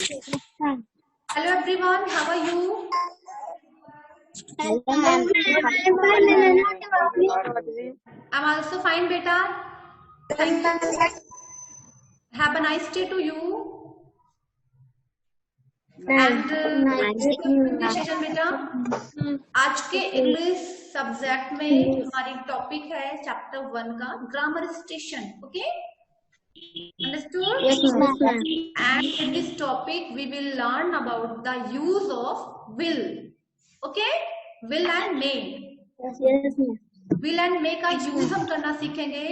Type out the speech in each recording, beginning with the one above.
Hello everyone, how are you? I'm also fine, beta. Thank you. Have a nice day to you. And session बेटा, आज के English subject में हमारी topic है chapter 1 का grammar station. Okay, understood? Yes, ma'am. And in this topic we will learn about the use of will. Okay, will and may. Yes, ma'am. will and may का use हम करना सीखेंगे.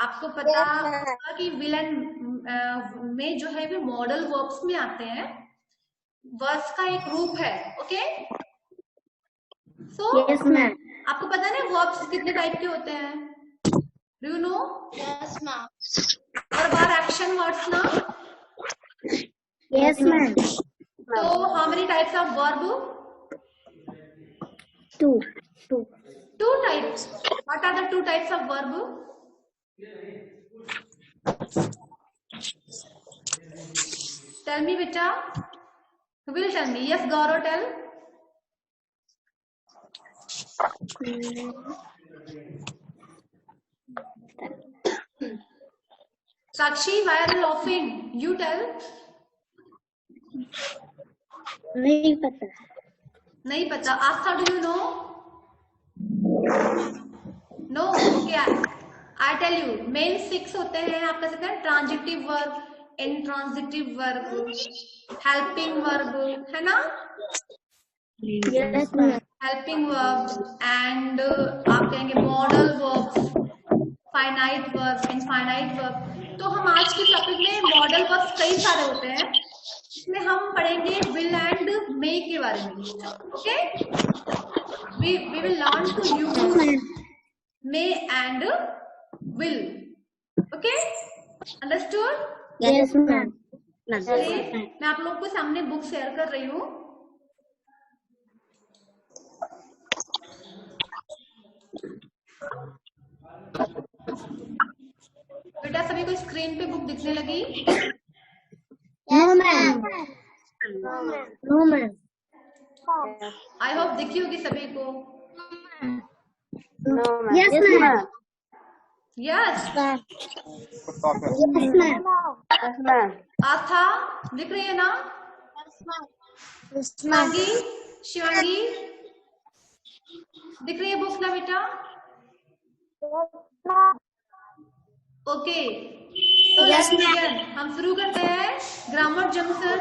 आपको पता होगा कि will and may जो है वो मॉडल वर्ब्स में आते हैं, वर्ब्स का एक रूप है. ओके, सो Yes, ma'am. आपको पता है ना वर्ब्स कितने टाइप के होते हैं? Do you know? Yes, ma'am. और बार एक्शन वर्ड्स ना. Yes, ma'am. So how many types of verb? Two. Two types. What are the two types of verb? Tell me, beta. Who will tell me? Yes, Gaurav, tell. Sakshi, why are you laughing? You tell. नहीं पता. नहीं पता. Astha, do you know? No. Okay, I tell you. Main 6 होते हैं. आप कह सकते हैं transitive verb, intransitive verb, helping verb, है ना? Yes, ma'am. Helping verb and आप कहेंगे modal verbs, finite verb, infinite verb. तो हम आज के टॉपिक में मॉडल वर्ब्स कई सारे होते हैं, इसमें हम पढ़ेंगे विल एंड मे के बारे में. Okay, we will learn to use may and will. Okay, understood? Yes, ma'am. चलिए मैं आप लोग को सामने बुक शेयर कर रही हूँ. बेटा सभी को स्क्रीन पे बुक दिखने लगी? No, ma'am. No, ma'am. I hope दिखी होगी सभी को. No, ma'am. Yes, ma'am. Yes. Yes, ma'am. Yes, ma'am. आस्था दिख रही है ना? Yes, ma'am. शिवांगी, शिवांगी दिख रही है बुक ना बेटा? ओके, तो Yes, लेट्स ma'am. बिगिन. हम शुरू करते हैं ग्रामर जंक्शन.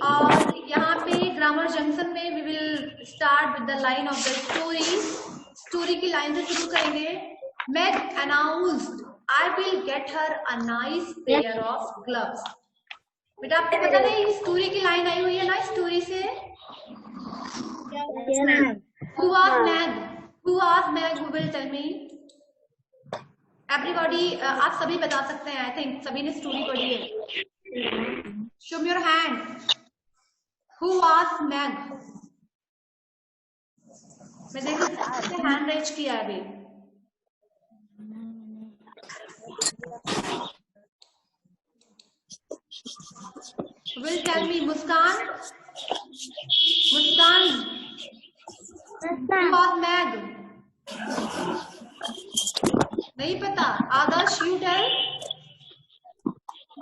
और यहाँ पे ग्रामर जंक्शन में we will start with the line of the story. Story की लाइन से शुरू करेंगे. Meg announced I will get her a nice pair of gloves. बेटा आपको पता नहीं स्टोरी की लाइन आई हुई है ना स्टोरी से? Yes, ma'am. Who was Meg? Who was Meg? Who will tell me? Everybody, आप सभी बता सकते हैं. आई थिंक सभी ने स्टोरी पढ़ी है. Show me your hand. Who was Meg? मैं देख सकते हैं हैंड रेज किया है अभी. Will tell me. Muskan, Muskan. Who was Meg? नहीं पता. आदर्श, you tell.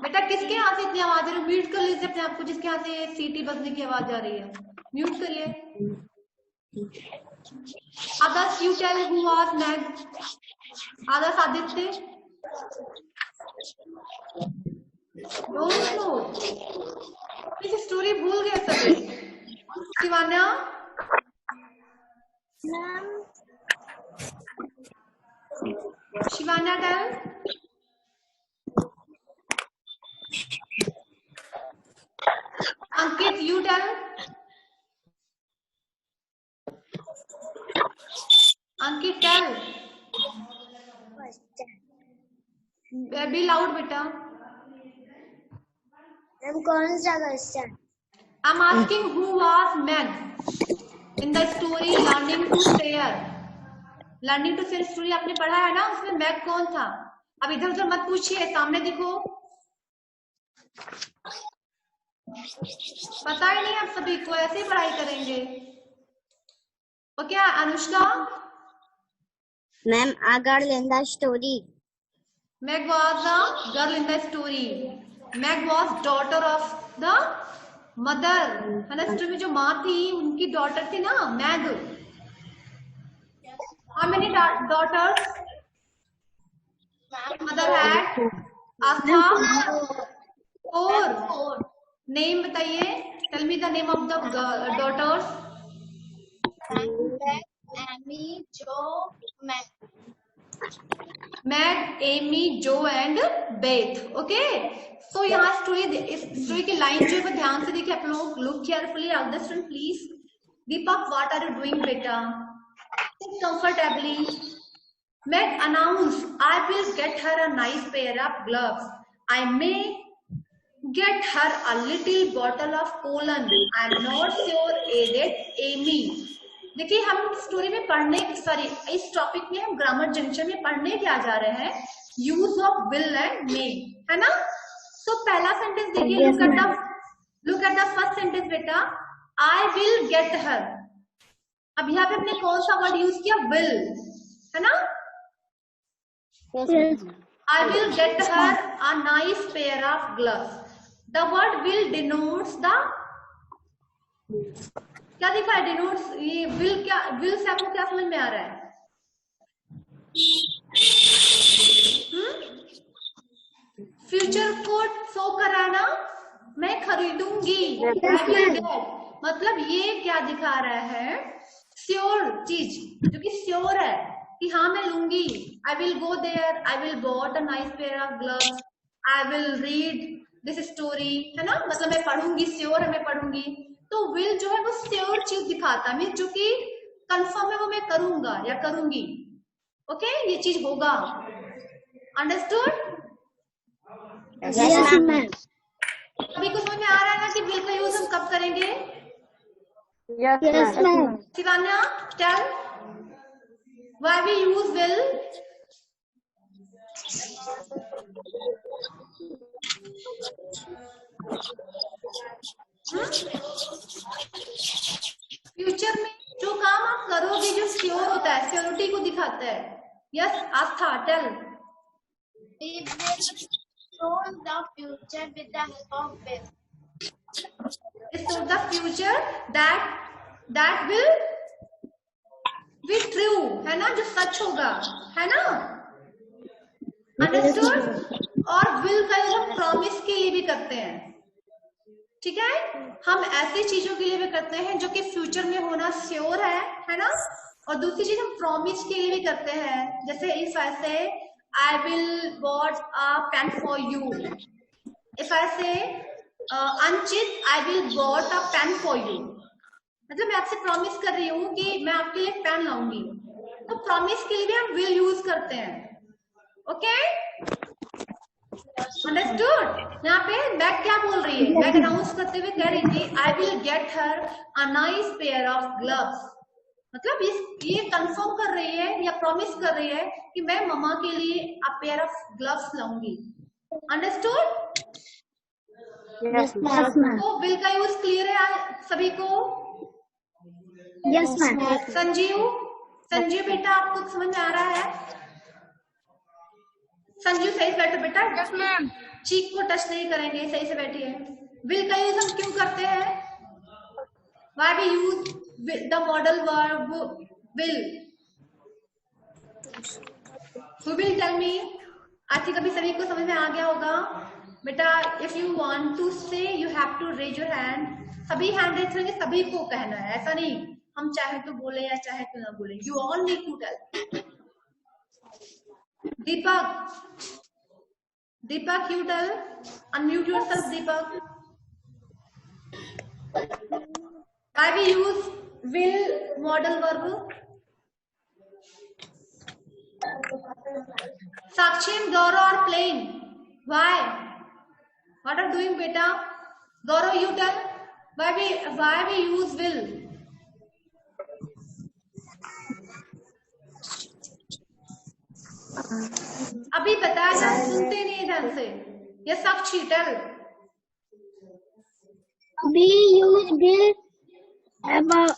बेटा किसके यहाँ से इतनी आवाज आ रही है? म्यूट कर लीजिए अपने आप को, जिसके यहाँ से सीटी बजने की आवाज आ रही है. म्यूट करिए. Adarsh, you tell who was Meg. Adarsh, Aditya. Don't know. इस स्टोरी भूल गए सभी. Shivanya, Shivanya tell. Ankit, you tell. Ankit tell. Be loud बेटा. कौन सा question? I'm asking who was Meg in the story Learning to Share. Learning to Share story आपने पढ़ा है ना, उसमें मैग कौन था? अब इधर उधर मत पूछिए, सामने देखो. पता ही नहीं आप सभी को, ऐसे ही पढ़ाई करेंगे। Okay Anushka. Ma'am, a girl in the story. Meg was a girl in the story. Meg was daughter of the mother. है ना, स्टोरी में जो माँ थी उनकी डॉटर थी ना Meg. How many daughters mother had? Aastha 4। Name बताइए, tell me the name of the daughters. Amy, Jo, Meg, Amy, Jo and Beth. Okay so यहाँ स्टोरी, इस स्टोरी की लाइन जो है वो ध्यान से देखिए आप लोग। Look carefully all the student please. Deepak, what are you doing बेटा? Sit comfortably. Meg announced, I will get her a nice pair of gloves. I may get her a little bottle of cologne. I'm not sure, added Amy. देखिए हम story में पढ़ने, sorry इस topic में हम grammar junction में पढ़ने क्या जा रहे हैं? Use of will and may, है ना। तो पहला सेंटेंस देखिए, look at the first sentence बेटा। I will get her. अब यहाँ पे हमने कौन सा वर्ड यूज किया? विल, है ना। I will get her a nice pair of gloves. The word will denotes the, क्या दिखा है? denotes, ये will क्या, will से आपको क्या समझ में आ रहा है? फ्यूचर को शो कराना, मैं खरीदूंगी। I will get, मतलब ये क्या दिखा रहा है? श्योर चीज, जो कि श्योर है कि हाँ मैं लूंगी। I will go there, I will bought a nice pair of gloves, I will read this story, है ना, मतलब मैं पढ़ूंगी, श्योर है मैं पढ़ूंगी। तो will जो है वो श्योर चीज दिखाता है, मीन्स जो कि कंफर्म है वो मैं करूंगा या करूंगी। ओके, ये चीज होगा। अंडरस्टूड? Yes, ma'am. अभी कुछ समझ में आ रहा है ना कि will का यूज हम कब करेंगे? Yes, ma'am. Shivanya, tell why we use will? Future में जो काम आप करोगे जो श्योर होता है, श्योरिटी को दिखाता है। Yes Aastha, tell. We will show the future with the help of will. So the future that will be true, है ना, जो सच होगा, है ना। अंडरस्टूड? और विल का यूज हम प्रॉमिस के लिए भी करते हैं, ठीक है। हम ऐसी चीजों के लिए भी करते हैं जो कि फ्यूचर में होना श्योर है ना। और दूसरी चीज हम प्रॉमिस के लिए भी करते हैं, जैसे if I say I will bought a pen for you, if I say Anchit I will bought a pen for you, मतलब मैं आपसे प्रॉमिस कर रही हूँ कि मैं आपके लिए पेन लाऊंगी। तो प्रॉमिस के लिए भी हम विल यूज करते हैं। Okay, understood? यहाँ पे मैग क्या बोल रही है? मैग अनाउंस करते हुए कह रही थी आई will get her a nice pair of gloves, मतलब ये कंफर्म कर रही है या प्रॉमिस कर रही है कि मैं मम्मा के लिए अ पेयर ऑफ ग्लव्स लाऊंगी। अंडरस्टूड? Yes, ma'am. तो विल का यूज क्लियर है सभी को? Yes, ma'am. संजीव बेटा आपको समझ में आ रहा है? संजीव सही से बैठो बेटा। Yes, ma'am. चीक को टच नहीं करेंगे, सही से बैठिए। विल का यूज हम क्यों करते हैं? Why we use the modal verb will? Who will tell me? I think अभी सभी को समझ में आ गया होगा बेटा। If you want to say, you have to raise your hand. सभी हैंड रेज करेंगे, सभी को कहना है, ऐसा नहीं हम चाहे तो बोले या चाहे तो ना बोले। You all need to tell. Deepak, you tell. Unmute yourself, Deepak. Why we use will modal verb? Sakshi and Gaurav are playing. Why? What are doing, beta? Gaurav, you tell. Why we use will? अभी बताया जाए, सुनते नहीं ढंग से। ये साक्षी tell. We use will about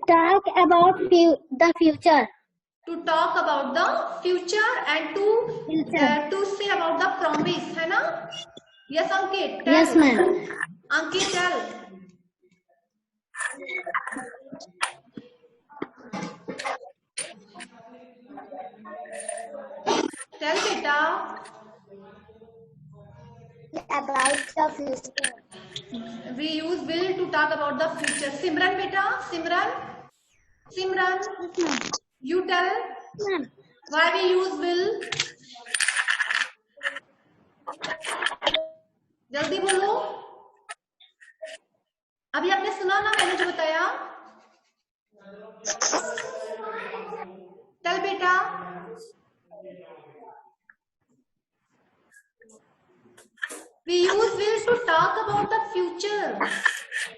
talk about the future. To talk about the future and to say about the promise, है ना? Yes, Ankit. Tell. Yes, ma'am. Ankit, tell. Tell, beta. About the future. We use will to talk about the future. Simran, beta. Simran. You tell. Ma'am. Why we use will? जल्दी बोलो. अभी आपने सुना ना मैंने जो बताया? Tell, beta. We use will to talk about the future.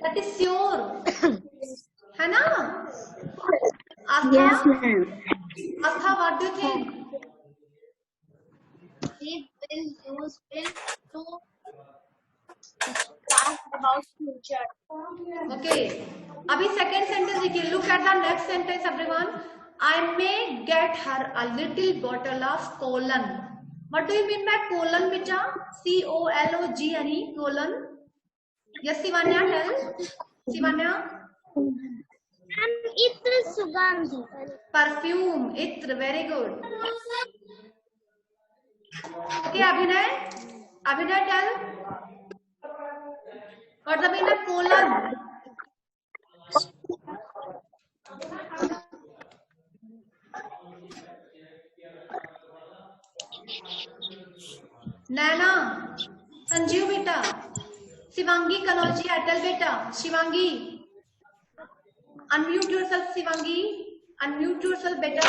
That is sure. है ना? Yes, ma'am. Astha, what do you think? We will use will to talk about future. Okay. अभी second sentence देखिए. Look at the next sentence, everyone. I may get her a little bottle of colon. What do you mean by colon, beta? C-O-L-O-G-N-E, colon. Yes, Sivanya, tell. Sivanya. Itra Sugandhi. Perfume, Itra, very good. Okay, Abhinay. Abhinay, tell. What's the meaning of colon? नैना, संजीव बेटा, शिवांगी कनौजी, अटल बेटा, Shivangi, unmute yourself, Shivangi, unmute yourself बेटा.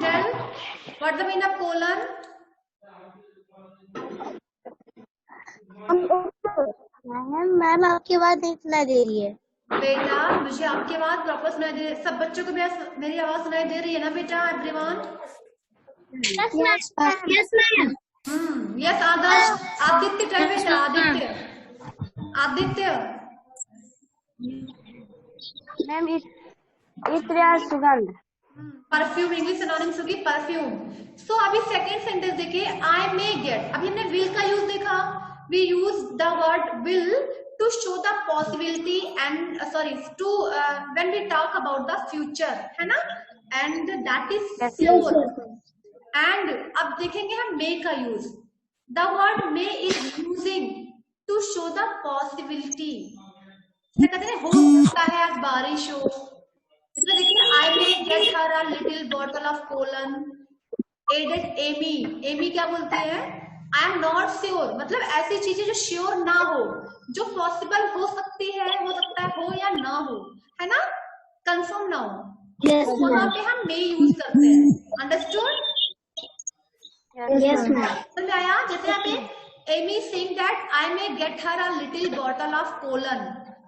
Tell, what's the meaning of colon? Ma'am आपकी बात नहीं सुनाई दे रही है. बेटा मुझे आपकी आवाज प्रॉपर सुनाई दे रही है. सब बच्चों को मेरी आवाज सुनाई दे रही है ना बेटा? Everyone. Yes, ma'am. Yes, ma'am. Yes Adarsh. Aditya, tell बेटा. आदित्य. मैम इत्र सुगंध. परफ्यूम इंग्लिश सिनोनिम्स होगी परफ्यूम. सो अभी सेकंड सेंटेंस देखिए. I may get. अभी हमने विल का यूज देखा. We use the word will to show the possibility and to when we talk about the future, है ना? And that is sure. And अब देखेंगे हम may का use. The word may is using to show the possibility. इसमें कहते हैं हो सकता है आज बारिश हो. इसमें देखिए I may get her a little bottle of colon. Aided Amy. Amy क्या बोलती है? I am not sure. मतलब ऐसी चीजें जो श्योर ना हो, जो पॉसिबल हो सकती है, हो सकता है हो या ना हो, है ना? कंफर्म ना हो. तो वहां पे हम may यूज करते हैं. अंडरस्टूड? Yes, ma'am. समझ आया? जैसे यहाँ पे Amy saying that I may get her a little bottle of colon.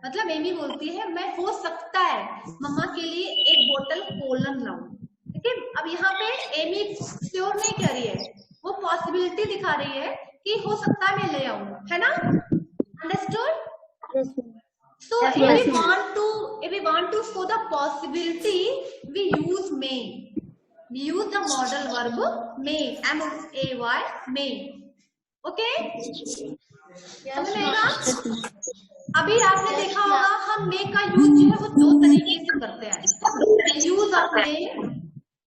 मतलब एमी बोलती है मैं हो सकता है मम्मा के लिए एक बोतल कोलन लाऊं. ठीक है. अब यहाँ पे एमी श्योर नहीं कह रही है, वो पॉसिबिलिटी दिखा रही है कि हो सकता है मैं ले आऊं, है ना? Understood? Yes, So if we want to show the possibility, we use may. We use the modal verb may. M-A-Y, may. Okay? समझ में आएगा? अभी आपने देखा होगा हम may का यूज जो है वो दो तरीके से करते हैं. Use of may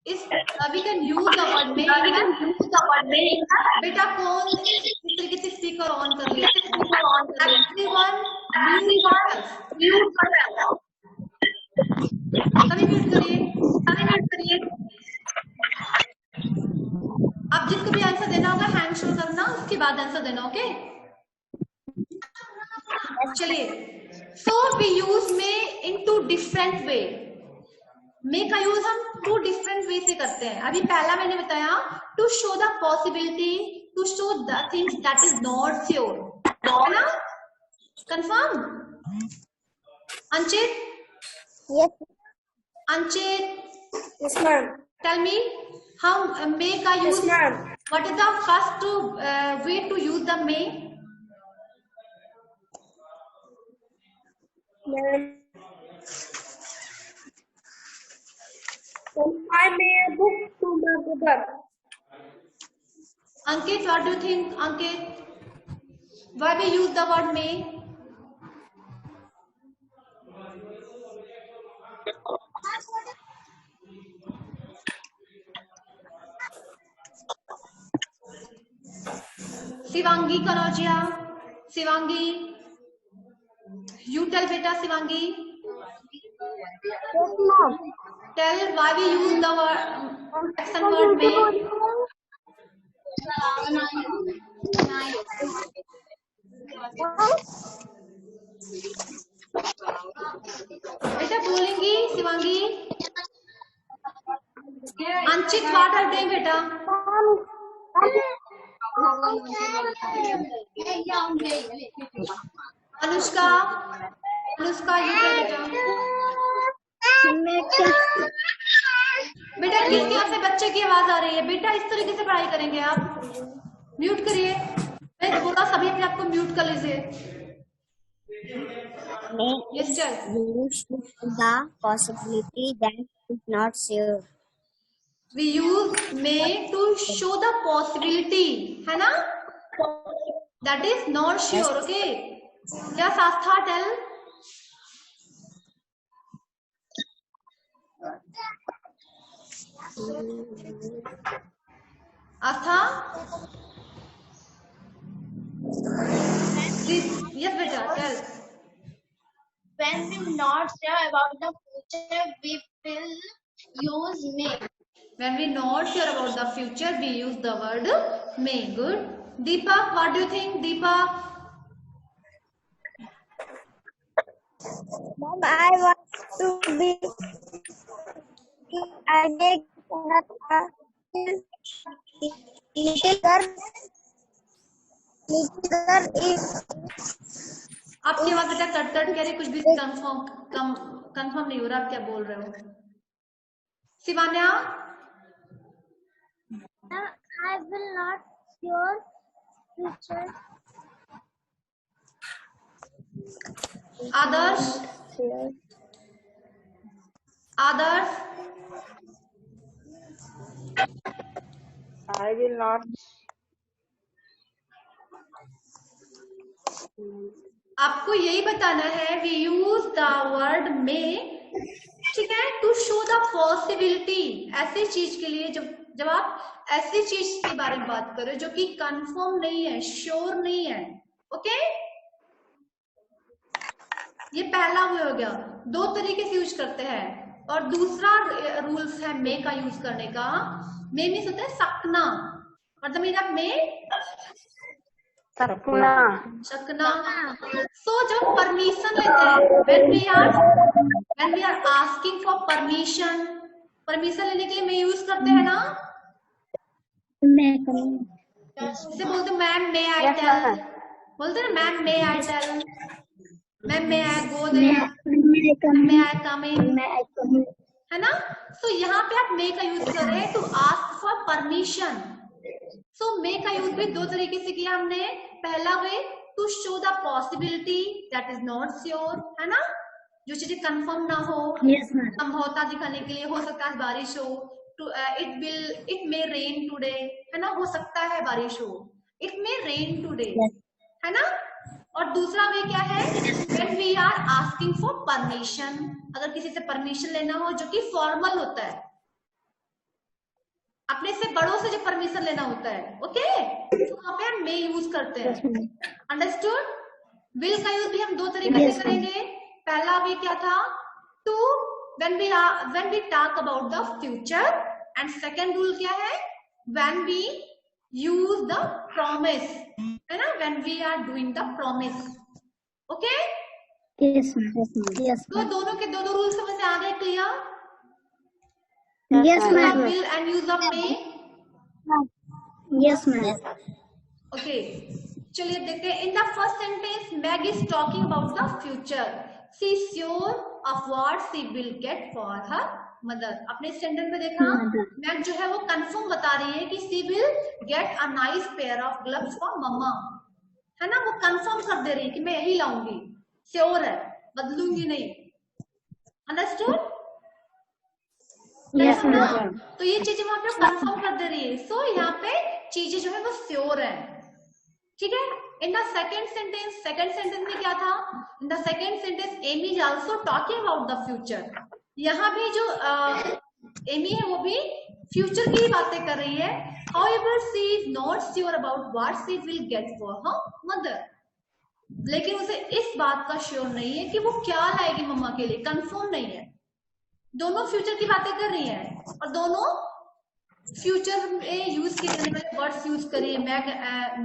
is we can use the word may. बेटा कौन इस तरीके से स्पीकर ऑन कर लिया? Everyone सभी म्यूट करिए. अब जिसको भी आंसर देना होगा हैंड शो करना, उसके बाद आंसर देना. ओके चलिए. So we use may in two different way. May का यूज हम टू डिफरेंट वे से करते हैं. अभी पहला मैंने बताया to show the possibility, to show the things that is not sure, है ना? Confirm? Anchit. Yes. Anchit, Yes, ma'am. Tell me how may का use. Yes, ma'am. What is the first way to use the may? I may a book to my brother. Ankit, what do you think, Ankit? Why we use the word may? Shivangi Kanojia, Shivangi, you tell beta, Shivangi. Yes, ma'am. Tell why we use the word action word may. बेटा बोलेंगी Shivangi. Anshit what are they बेटा? Anushka, Anushka you tell बेटा. बेटा किसके यहाँ से बच्चे की आवाज आ रही है? बेटा इस तरीके से पढ़ाई करेंगे आप. म्यूट करिए. मैं बोला सभी अपने आप को म्यूट कर लीजिए. Yes, sir. Use the possibility that is not sure. We use may to show the possibility, है ना? That is not sure, okay? Yes, Astha, tell. Astha? Please, yes, beta, tell. When we're not sure about the future, we will use may. When we not sure about the future, we use the word may. Good. Deepak, what do you think, Deepak? Mom, I want to be. I make little girl. Little girl is. आपकी आवाज बेटा cut cut कह रही, कुछ भी confirm नहीं हो रहा. आप क्या बोल रहे हो? Shivanya, I will not sure future. Adarsh, Adarsh, I will not. आपको यही बताना है. वी यूज द वर्ड में, ठीक है, टू शो द पॉसिबिलिटी. ऐसी चीज के लिए जब आप ऐसी चीज के बारे में बात करो जो कि कंफर्म नहीं है, श्योर नहीं है. ओके, ये पहला वे हो गया. दो तरीके से यूज करते हैं. और दूसरा रूल्स है मे का यूज करने का. मे मीन्स होता है सकना. मतलब मीन मे सकना. सो जब परमिशन लेते हैं, when we are asking for permission, permission लेने के लिए मैं यूज करते हैं ना. जैसे बोलते मैम मे आई टेल, बोलते ना ma'am may I tell, ma'am may I go there, may I come in, है ना. तो यहाँ पे आप मे का यूज कर रहे हैं to ask for permission. So may का यूज भी दो तरीके से किया हमने. पहला way to show the possibility that is not sure, है ना, जो चीजें कंफर्म ना हो, संभवता दिखाने के लिए. हो सकता है बारिश हो, to it may rain today, है ना, हो सकता है बारिश हो. इट मे रेन टुडे, है ना. और दूसरा वे क्या है, when we are asking for permission, अगर किसी से परमिशन लेना हो जो कि फॉर्मल होता है, अपने से बड़ों से जो परमिशन लेना होता है. ओके, तो वहां पे हम मे यूज करते हैं. अंडरस्टूड. विल का यूज भी हम दो तरीके से करेंगे. पहला वे क्या था, to when we talk about the future, and second rule क्या है, when we use the promise, है ना, when we are doing the promise. Okay, तो दोनों के दोनों रूल समझ में आ गए? Clear? Yes, ma'am. Will and use of may. Yes, ma'am. Okay, चलिए देखते हैं. In the first sentence, Meg is talking about the future. She is sure of what she will get for her mother. अपने standard में देखा ma'am जो है वो confirm बता रही है कि she will get a nice pair of gloves for mamma, है ना, वो कंफर्म कर दे रही है कि मैं यही लाऊंगी, श्योर है, बदलूंगी नहीं। अंडरस्टूड? Yes, ना? ma'am. तो ये चीजें वहां पे कंफर्म कर दे रही है। सो यहाँ पे चीजें जो है वो श्योर है, ठीक है। इन द सेकेंड सेंटेंस में क्या था? In the second sentence Amy is also talking about the future. यहाँ भी जो एमी है वो भी फ्यूचर की बातें कर रही है। However, she is not sure about what she will get for her mother. लेकिन उसे इस बात का श्योर नहीं है कि वो क्या लाएगी मम्मा के लिए, कंफर्म नहीं है। दोनों फ्यूचर की बातें कर रही हैं और दोनों फ्यूचर में यूज किए जाने वाले वर्ड्स यूज करिए,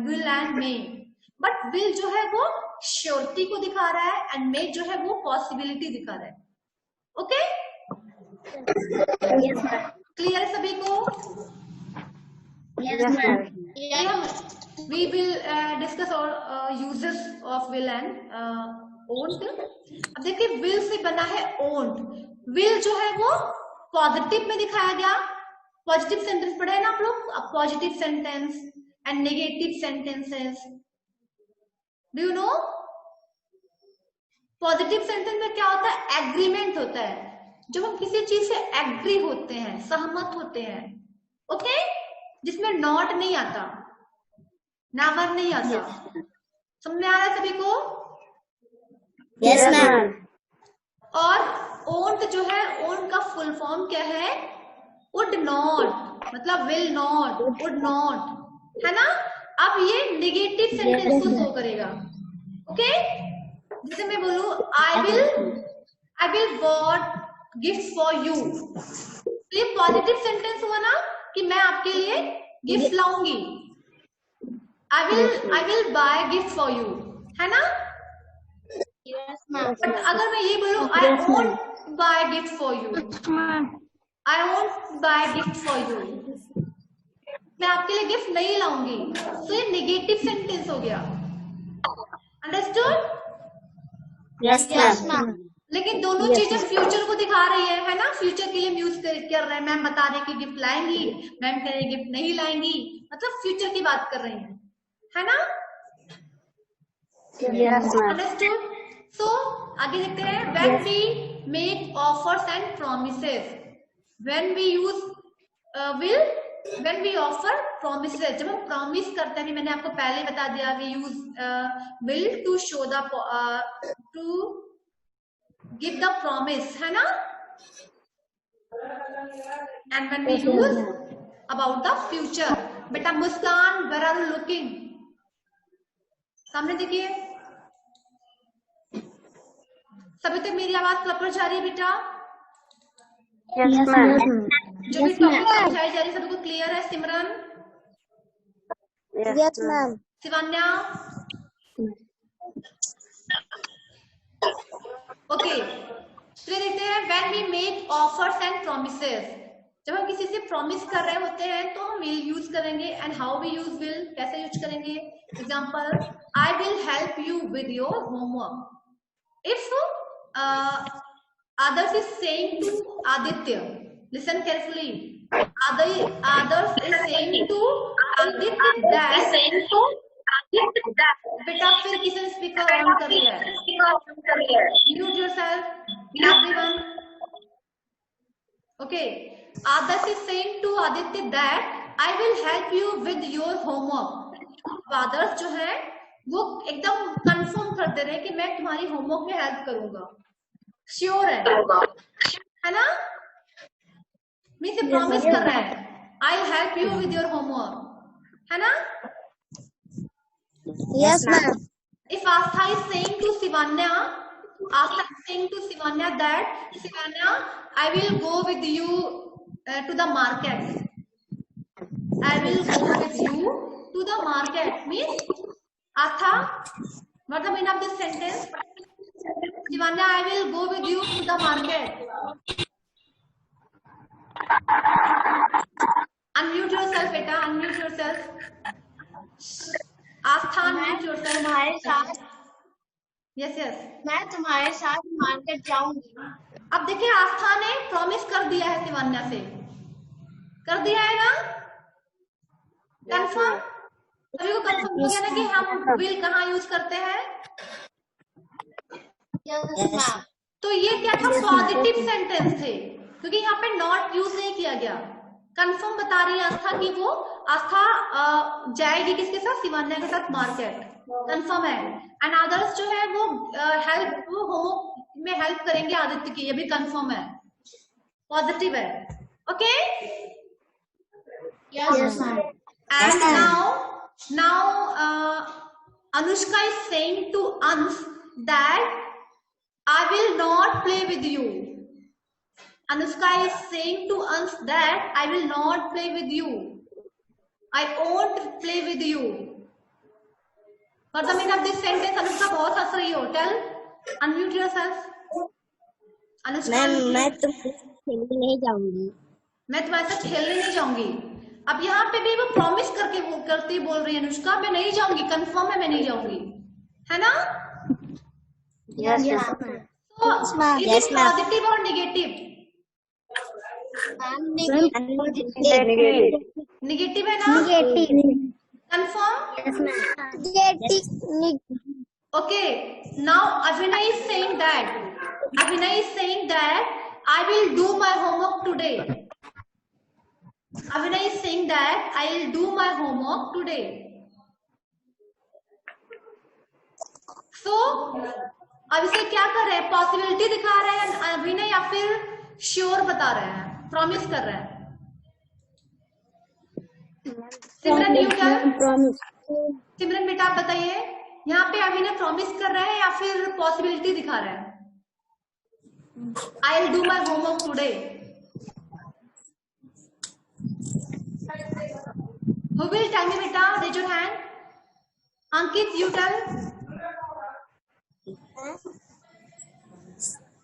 will and may. But will जो है वो श्योरिटी को दिखा रहा है एंड मे जो है वो पॉसिबिलिटी दिखा रहा है। Okay, Yes, ma'am. क्लियर है सभी को? Yes, ma'am. We will discuss all uses of will and owned. अब देखिए will से बना है owned। will जो है वो पॉजिटिव में दिखाया गया। पॉजिटिव सेंटेंस पढ़े ना आप लोग? अब positive sentence and negative sentences, do you know? Positive sentence में क्या होता है? एग्रीमेंट होता है, जब हम किसी चीज से एग्री होते हैं, सहमत होते हैं। ओके, जिसमें नॉट नहीं आता, नेवर नहीं आता। समझ में आ रहा है सभी को? Yes, ma'am. और ओन्ट जो है, ओन्ट का फुल फॉर्म क्या है? वुड नॉट, मतलब विल नॉट, वुड नॉट, है ना। अब ये नेगेटिव सेंटेंस को शो करेगा। ओके, जैसे मैं बोलूं I will bought gift for you, तो ये पॉजिटिव सेंटेंस हुआ ना कि मैं आपके लिए गिफ्ट लाऊंगी। I will buy gift for you, है ना। Yes, ma'am. बट अगर मैं ये बोलूं I won't buy gift for you, I won't buy gift for you, मैं आपके लिए गिफ्ट नहीं लाऊंगी, तो ये नेगेटिव सेंटेंस हो गया। Understood? Yes, Yes, ma'am. ma'am. लेकिन दोनों चीजें फ्यूचर को दिखा रही है ना। फ्यूचर के लिए यूज कर रहे हैं। मैम बता रहे कि गिफ्ट लाएंगी, मैम कह रही गिफ्ट नहीं लाएंगी, मतलब फ्यूचर की बात कर रही है ना। Yes, ma'am. अंडरस्टूड? सो आगे देखते हैं। When we make offers and promises, when we use will, when we offer promises, जब हम प्रॉमिस करते हैं, मैंने आपको पहले बता दिया, we use will to show the, to give the promise, है ना। And when we use about the future. बेटा Muskan, where are you looking? सामने देखिए, सभी तक मेरी आवाज प्रॉपर जा रही है बेटा? Yes, ma'am. जो भी टॉपिक समझाई जा रही है सभी को क्लियर है? Simran, Yes, ma'am. Shivanya, okay. तो ये देखते हैं when we make offers and promises, जब हम किसी से प्रॉमिस कर रहे होते हैं तो हम विल यूज करेंगे। And how we use will, कैसे यूज करेंगे? Example, I will help you with your homework. If others is saying to Aditya, listen carefully, others is saying to Aditya that, बेटा फिर किसने स्पीकर ऑन कर लिया है? Mute yourself everyone. Okay, others is saying to Aditya that I will help you with your homework. others जो है वो एकदम कंफर्म कर दे रहे हैं कि मैं तुम्हारी होमवर्क में हेल्प करूंगा, श्योर है ना। मीन से प्रॉमिस कर रहा है, I help you with your homework, है ना। Yes, ma'am. If Astha is saying to Sivanya, Astha is saying to Sivanya that, Sivanya, I will go with you to the market. I will go with you to the market. Means, Astha, what the meaning of this sentence? Sivanya, I will go with you to the market. Unmute yourself, beta. Unmute yourself. Astha, unmute yourself. तुम्हारे साथ, Yes, yes. मैं तुम्हारे साथ market जाऊंगी। अब देखिए आस्था ने promise कर दिया है शिवान्या से, कर दिया है ना? कंफर्म? सभी को कंफर्म हो गया ना कि हम विल कहाँ यूज करते हैं? Yes, ma'am. तो ये क्या था? पॉजिटिव सेंटेंस थे, क्योंकि यहाँ पे नॉट यूज नहीं किया गया। कंफर्म बता रही है आस्था कि वो आस्था जाएगी किसके साथ? शिवान्या के साथ मार्केट। कंफर्म है। एंड अदर्स जो है वो हेल्प, वो होमवर्क में हेल्प करेंगे आदित्य की, ये भी कंफर्म है, पॉजिटिव है। Okay? Yes, ma'am. And now Anushka is saying to Ans that I will not play with you. Anushka is saying to Ans that I will not play with you. I won't play with you. For the meaning of this sentence, Anushka बहुत हंस रही हो। Tell, unmute yourself. Anushka, मैं तुमसे खेलने नहीं जाऊंगी। मैं तुम्हारे साथ खेलने नहीं जाऊंगी। अब यहाँ पे भी वो प्रॉमिस करके वो करती बोल रही है अनुष्का, मैं नहीं जाऊंगी, कंफर्म है मैं नहीं जाऊंगी, है ना? Yes, Yes, ma'am. ma'am. तो इट इज पॉजिटिव और नेगेटिव? Negative. नेगेटिव है ना? Confirm? Yes, ma'am. Okay, now Abhinay is saying that I will do my homework today. Avinay is saying that I will do my homework today. So, अब इसे क्या कर रहे हैं? Possibility दिखा रहे हैं अभिनय या फिर श्योर बता रहे हैं, प्रॉमिस कर रहे हैं? सिमरन सिमरन बेटा आप बताइए, यहाँ पे अभिनय प्रॉमिस कर रहे हैं या फिर पॉसिबिलिटी दिखा रहे हैं? I will do my homework today. Who will tell me, beta? Raise your hand. Ankit, you tell.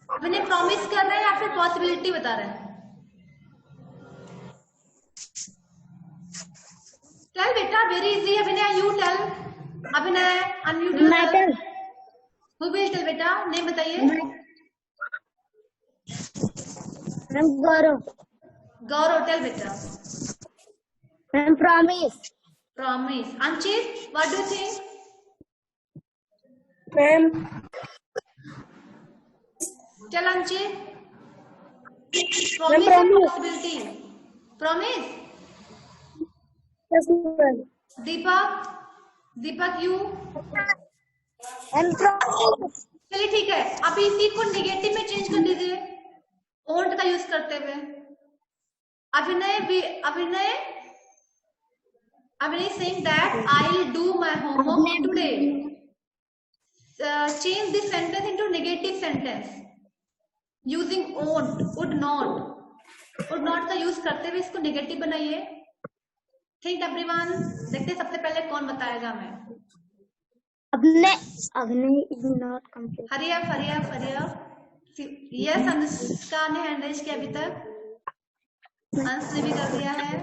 अभिनय प्रॉमिस कर रहे हैं या फिर पॉसिबिलिटी बता रहे हैं? Tell बेटा, very easy. अभिनय, you tell. अभिनय, unmute yourself. Who will tell बेटा? नहीं बताइए. गौरव, tell बेटा. Promise. Anchit, what do you think? Ma'am. Tell Anchit. Promise or possibility? Promise. Yes, ma'am. Deepak you? Promise. चलिए ठीक है, अभी इसी को निगेटिव में चेंज कर दीजिए, ओंट का यूज करते हुए। अभिनय saying that I'll do my homework today. Change this sentence into negative sentence using won't, would not का यूज करते हुए इसको नेगेटिव बनाइए। ठीक एवरीवन, देखते सबसे पहले कौन बताएगा हमें। अभिनय is not complete. हरिया यस, अनुष्का ने हैंड रेज किया अभी तक, अंश ने भी कर दिया है,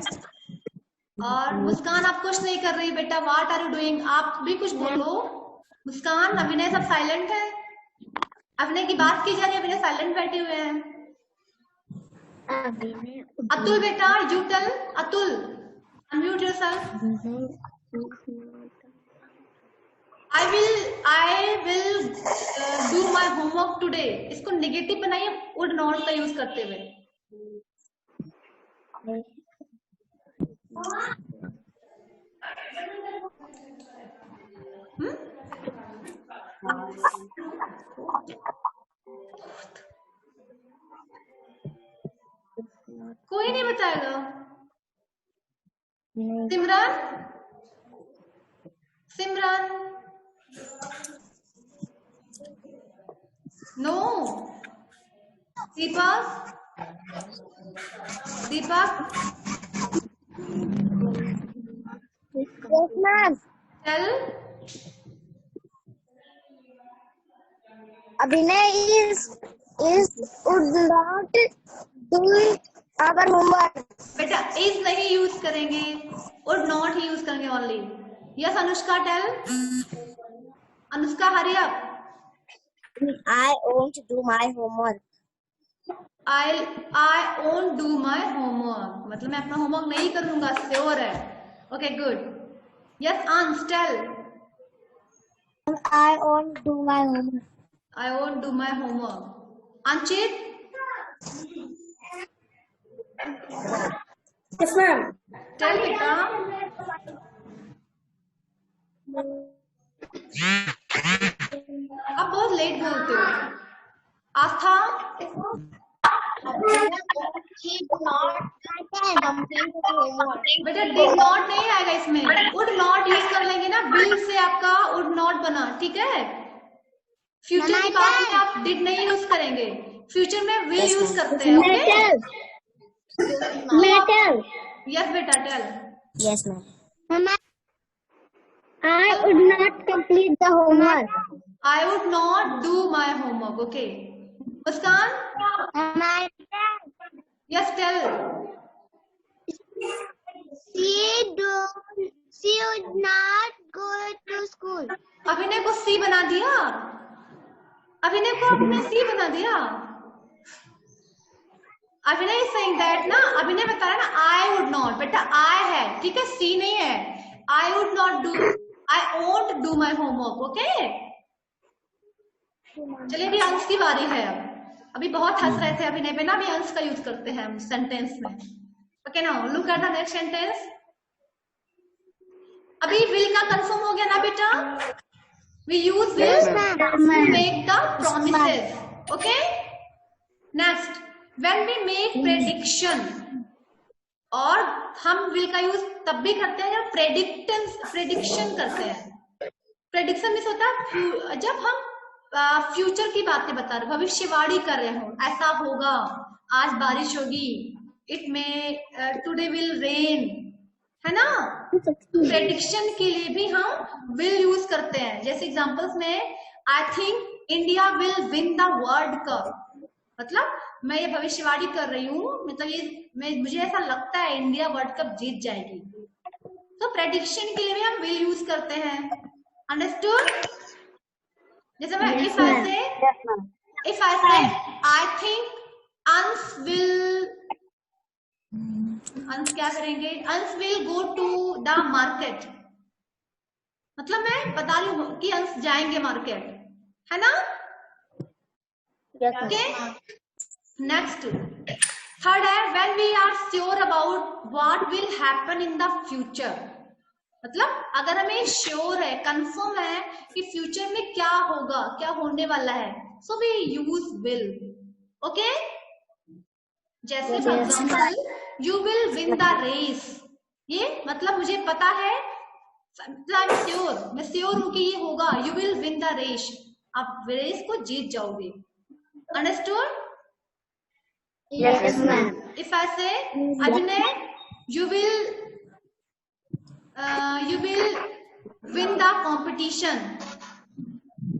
और मुस्कान आप कुछ नहीं कर रही बेटा, व्हाट आर यू डूइंग? आप भी कुछ बोलो। मुस्कान, अभिनय सब साइलेंट है, अभिनय की बात की जा रही है, अभिनय साइलेंट बैठे हुए हैं। अतुल बेटा, you tell. Atul, unmute yourself. I will do my homework today. इसको नेगेटिव बनाइए would not का यूज करते हुए। कोई नहीं बताएगा। Simran no. Deepak Yes, ma'am. Tell. Abhinay would not do our homework. बेटा इज नहीं यूज करेंगे, would not ही यूज करेंगे only. Yes Anushka, tell. Anushka, hurry up. I won't do my homework. I won't do my homework, मतलब मैं अपना होमवर्क नहीं करूंगा, श्योर है. Okay good. यस अंश tell. I won't do my homework. I won't do my homework. Anchit. Yes, ma'am. Tell बेटा. आप बहुत लेट बोलते हो. Aastha. He did not complete the homework. बेटा डिड नॉट नहीं आएगा इसमें. वुड नॉट यूज कर लेंगे ना, विल से आपका वुड नॉट बना. ठीक है. फ्यूचर की बात में आप डिड नहीं यूज करेंगे, फ्यूचर में विल यूज करते हैं. Metal. यस बेटा tell. Yes, ma'am. Mama, I would not complete the homework. I would not do my homework. Okay. Muskan. Mama, yes tell. she would not go to school. अभिनय को सी बना दिया. अभिनय को आपने सी बना दिया. अभिनय इज सेइंग दैट ना, अभिनय बता रहा है ना आई वुड नॉट. बेटा आई है, ठीक है, सी नहीं है. I would not do, I won't do my homework. Okay. चलिए अभी अंश की बारी है. अभी बहुत हंस रहे थे अभिनय पे ना, अभी अंश का यूज करते हैं हम सेंटेंस में. Okay now look at the next sentence. अभी विल का कंफर्म हो गया ना बेटा. We use will to make the promises. Okay. Next, when we make prediction, और हम will का यूज तब भी करते हैं जब प्रेडिक्शन करते हैं. प्रेडिक्शन मीन्स होता है जब हम फ्यूचर की बातें बता रहे, भविष्यवाणी कर रहे हो. ऐसा होगा, आज बारिश होगी, इट में टुडे विल रेन, है ना. प्रेडिक्शन के लिए भी हम will यूज करते हैं. जैसे एग्जांपल्स में I think India will win the world cup, मतलब मैं ये भविष्यवाणी कर रही हूँ, मतलब ये मुझे ऐसा लगता है इंडिया वर्ल्ड कप जीत जाएगी. तो प्रेडिक्शन के लिए भी हम विल यूज करते हैं. अंडरस्टूड. जैसे मैं if I say I think अंश विल, अंश क्या करेंगे, Ansh will go to the market, मतलब मैं बता रही हूँ कि अंश जाएंगे मार्केट, है ना. ओके. नेक्स्ट, थर्ड है when we are sure about what will happen in the future, मतलब अगर हमें श्योर है, कंफर्म है कि फ्यूचर में क्या होगा, क्या होने वाला है, so we use will. Okay. जैसे for example you will win the race, ये मतलब मुझे पता है, आई एम श्योर, मैं श्योर हूं कि ये होगा. You will win the race, आप रेस को जीत जाओगे. Understood. Yes, ma'am. If I say Abhinay, you will win the competition,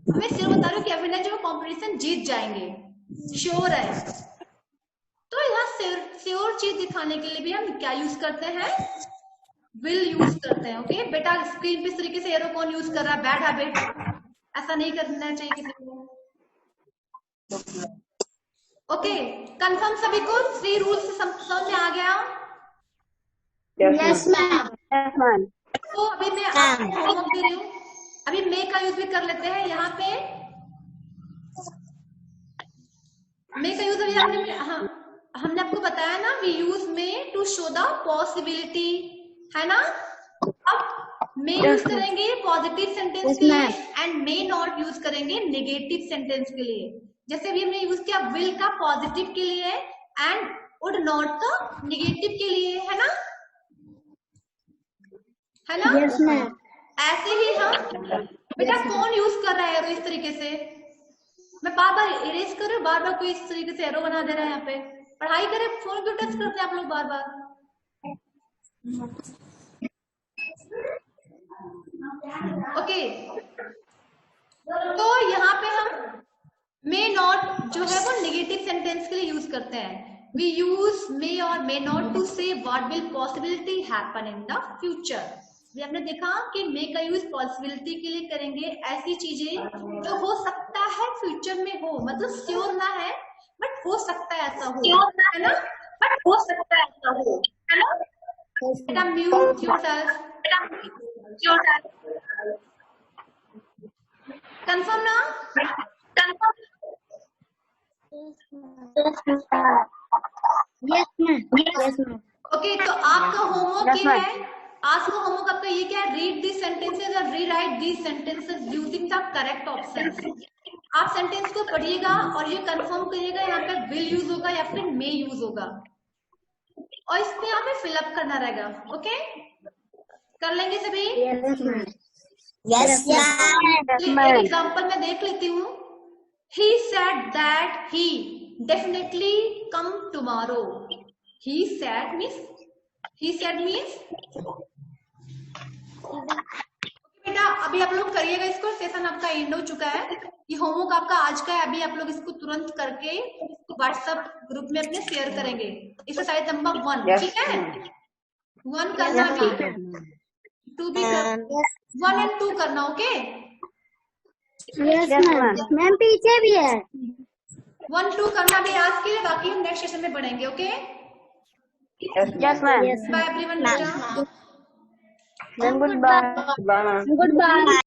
मैं सिर्फ बता रही हूँ कि अभिनय जो कंपटीशन जीत जाएंगे, श्योर है. तो यहाँ श्योर चीज दिखाने के लिए भी हम क्या यूज करते हैं, विल यूज करते हैं. ओके. बेटा स्क्रीन पे इस तरीके से एरो कौन यूज कर रहा है, बैड हैबिट, ऐसा नहीं करना चाहिए किसी को. ओके. कंफर्म सभी को 3 रूल्स समझ में आ गया. Yes, ma'am. Yes, ma'am. तो अभी मैं आपको होमवर्क दे रही हूँ. अभी मे का यूज भी कर लेते हैं. यहाँ पे मे का यूज अभी हमने आपको बताया ना, we use may to show the possibility, है ना. अब मे यूज करेंगे पॉजिटिव सेंटेंस के लिए एंड मे नॉट यूज करेंगे नेगेटिव सेंटेंस के लिए. जैसे अभी हमने यूज किया विल का पॉजिटिव के लिए एंड वुड नॉट का नेगेटिव के लिए, है ना, है ना. Yes, ma'am. ऐसे ही हम, बेटा कौन यूज कर रहा है एरो इस तरीके से, मैं बार बार इरेज कर रही हूँ, बार बार कोई इस तरीके से एरो बना दे रहा है. यहाँ पे पढ़ाई करे, फोन क्यों टच करते हैं आप लोग बार बार. ओके. तो यहाँ पे हम मे नॉट जो है वो नेगेटिव सेंटेंस के लिए यूज करते हैं. वी यूज मे और मे नॉट टू से what will possibility happen in the future. ये आपने देखा कि मे का यूज पॉसिबिलिटी के लिए करेंगे, ऐसी चीजें जो हो सकता है फ्यूचर में हो, मतलब श्योर ना है, बट हो सकता है ऐसा हो, है ना, बट हो सकता है ऐसा हो, है ना। बेटा म्यूट योरसेल्फ, कंफर्म ना, confirm. Yes, ma'am. Yes, ma'am. Okay, तो आपका होमवर्क क्या है, आज का होमवर्क आपका ये क्या है, रीड दी सेंटेंसेज और rewrite the sentences using the correct options. आप सेंटेंस को पढ़िएगा और ये कंफर्म करिएगा यहाँ पे विल यूज होगा या फिर मे यूज होगा, और इसमें यहाँ पे फिलअप करना रहेगा। ओके, कर लेंगे सभी? Yes, ma'am. Yes, ma'am. एक एग्जांपल मैं देख लेती हूँ। He said that he definitely come tomorrow. He said means बेटा अभी आप लोग करिएगा इसको, सेशन आपका एंड हो चुका है, ये होमवर्क आपका आज का है। अभी आप लोग इसको तुरंत करके व्हाट्सएप ग्रुप में अपने शेयर करेंगे। एक्सरसाइज नंबर 1, ठीक है, 1 करना भी, 2 भी कर, 1 and 2 करना। Okay, Yes, ma'am. मैम पीछे भी है। 1, 2 करना भी आज के लिए, बाकी हम नेक्स्ट सेशन में पढ़ेंगे। Okay, Yes, ma'am. Bye everyone बेटा। Then goodbye. Goodbye.